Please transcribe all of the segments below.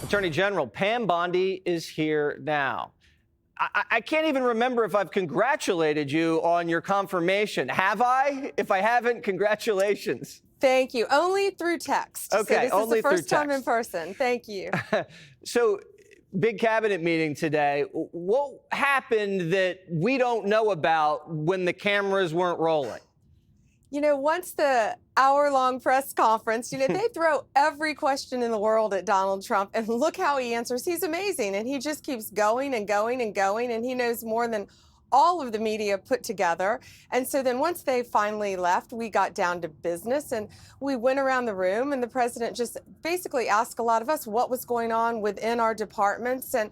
Attorney General Pam Bondi is here now. I can't even remember if I've congratulated you on your confirmation. Have I? If I haven't, congratulations. Thank you. Only through text. Okay, so this only is the first through time in text. person. Thank you. So, big cabinet meeting today. What happened that we don't know about when the cameras weren't rolling? You know, once the hour-long press conference, they throw every question in the world at Donald Trump, and look how he answers. He's amazing, and he just keeps going and going and going, and he knows more than all of the media put together. And so then once they finally left, we got down to business, and we went around the room, and the president just basically asked a lot of us what was going on within our departments. And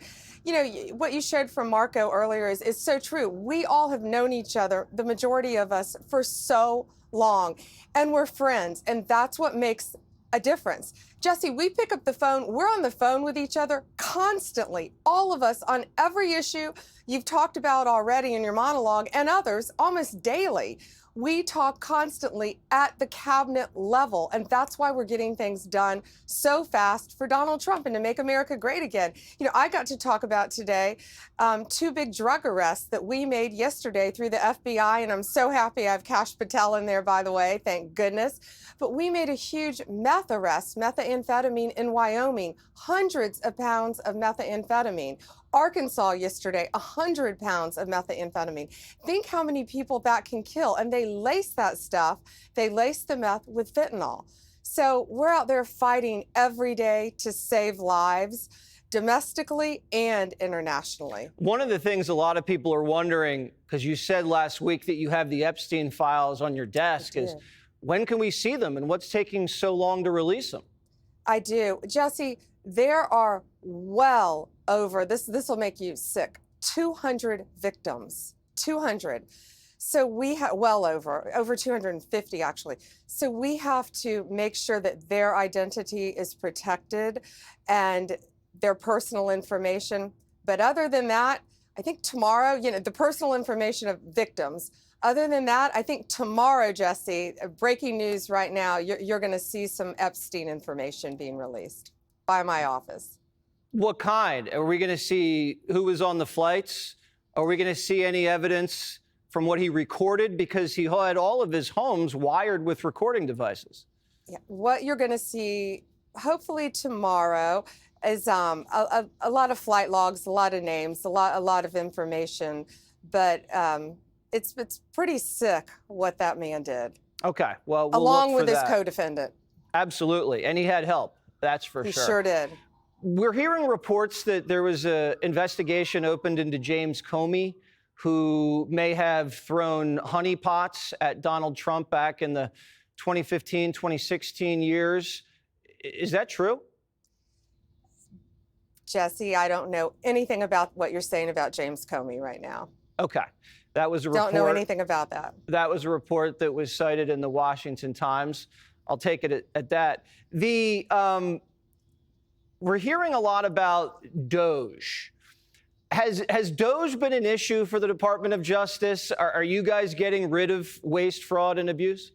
what you showed from Marco earlier is so true. We all have known each other, the majority of us, for so long, and we're friends, and that's what makes a difference. Jesse, we pick up the phone. We're on the phone with each other constantly, all of us, on every issue you've talked about already in your monologue, and others almost daily. We talk constantly at the cabinet level, and that's why we're getting things done so fast for Donald Trump and to make America great again. I got to talk about today 2 big drug arrests that we made yesterday through the FBI, and I'm so happy I have Kash Patel in there, by the way, thank goodness. But we made a huge meth arrest, methamphetamine in Wyoming, hundreds of pounds of methamphetamine. Arkansas yesterday, 100 pounds of methamphetamine. Think how many people that can kill. And they lace that stuff, they lace the meth with fentanyl. So we're out there fighting every day to save lives, domestically and internationally. One of the things a lot of people are wondering, because you said last week that you have the Epstein files on your desk, is when can we see them and what's taking so long to release them? I do. Jesse, there are well over, this will make you sick, 200 victims, 200. So we have, well over 250 actually. So we have to make sure that their identity is protected and their personal information. But other than that, I think tomorrow, the personal information of victims. Other than that, I think tomorrow, Jesse, breaking news right now, you're going to see some Epstein information being released by my office. What kind? Are we going to see who was on the flights? Are we going to see any evidence from what he recorded? Because he had all of his homes wired with recording devices. Yeah, what you're going to see, hopefully tomorrow, is a lot of flight logs, a lot of names, a lot of information. But it's pretty sick what that man did. Okay, well, we'll along look for with his that. Co-defendant. Absolutely, and he had help. That's for sure. He sure did. We're hearing reports that there was an investigation opened into James Comey, who may have thrown honeypots at Donald Trump back in the 2015, 2016 years. Is that true? Jesse, I don't know anything about what you're saying about James Comey right now. Okay. That was a report. Don't know anything about that. That was a report that was cited in the Washington Times. I'll take it at that. We're hearing a lot about DOJ. Has DOJ been an issue for the Department of Justice? Are you guys getting rid of waste, fraud, and abuse?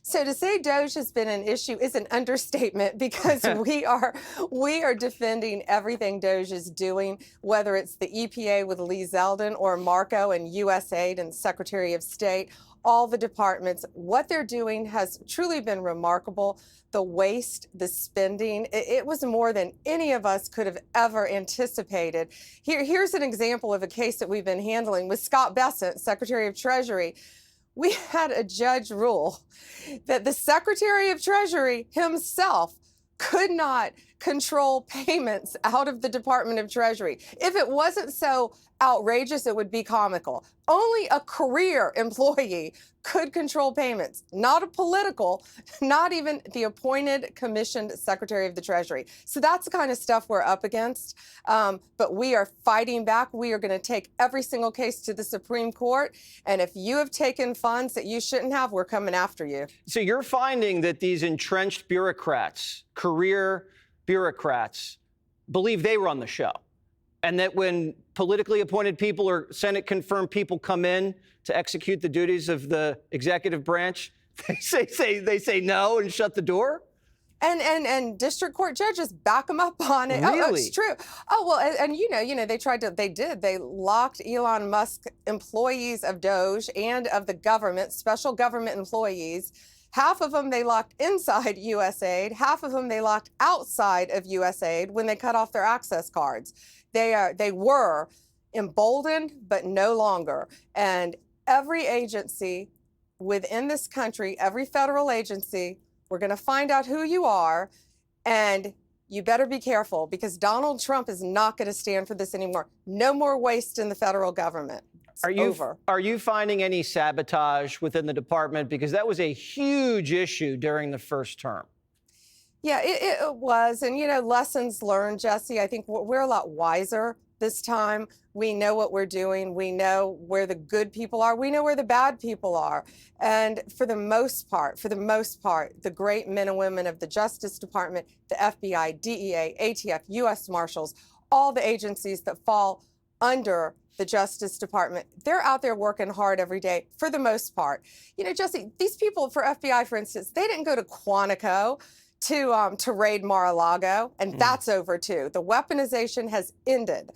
So to say DOJ has been an issue is an understatement, because we are defending everything DOJ is doing, whether it's the EPA with Lee Zeldin or Marco and USAID and Secretary of State, all the departments. What they're doing has truly been remarkable. The waste, the spending, it was more than any of us could have ever anticipated. Here's an example of a case that we've been handling with Scott Bessent, Secretary of Treasury. We had a judge rule that the Secretary of Treasury himself could not control payments out of the Department of Treasury. If it wasn't so outrageous, it would be comical. Only a career employee could control payments, not a political, not even the appointed commissioned Secretary of the Treasury. So that's the kind of stuff we're up against. But we are fighting back. We are going to take every single case to the Supreme Court. And if you have taken funds that you shouldn't have, we're coming after you. So you're finding that these entrenched bureaucrats, career bureaucrats, believe they run the show, and that when politically appointed people or Senate-confirmed people come in to execute the duties of the executive branch, they say no and shut the door? And district court judges back them up on it. Really? Oh, it's true. Oh, well, and they locked Elon Musk employees of Doge and of the government, special government employees. Half of them they locked inside USAID, half of them they locked outside of USAID when they cut off their access cards. They were emboldened, but no longer. And every agency within this country, every federal agency, we're going to find out who you are, and you better be careful, because Donald Trump is not going to stand for this anymore. No more waste in the federal government. It's over. Are you finding any sabotage within the department? Because that was a huge issue during the first term. Yeah, it was. And, lessons learned, Jesse. I think we're a lot wiser this time. We know what we're doing. We know where the good people are. We know where the bad people are. And for the most part, the great men and women of the Justice Department, the FBI, DEA, ATF, U.S. Marshals, all the agencies that fall under the Justice Department, they're out there working hard every day for the most part. Jesse, these people for FBI, for instance, they didn't go to Quantico to raid Mar-a-Lago, and that's over too. The weaponization has ended.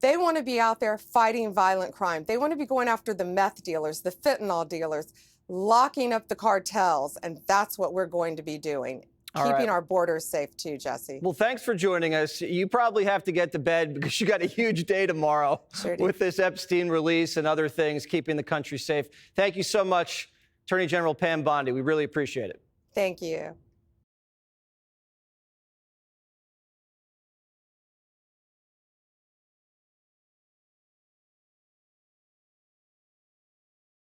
They want to be out there fighting violent crime. They want to be going after the meth dealers, the fentanyl dealers, locking up the cartels, and that's what we're going to be doing. Keeping our borders safe too, Jesse. Well, thanks for joining us. You probably have to get to bed because you got a huge day tomorrow with this Epstein release and other things, keeping the country safe. Thank you so much, Attorney General Pam Bondi. We really appreciate it. Thank you.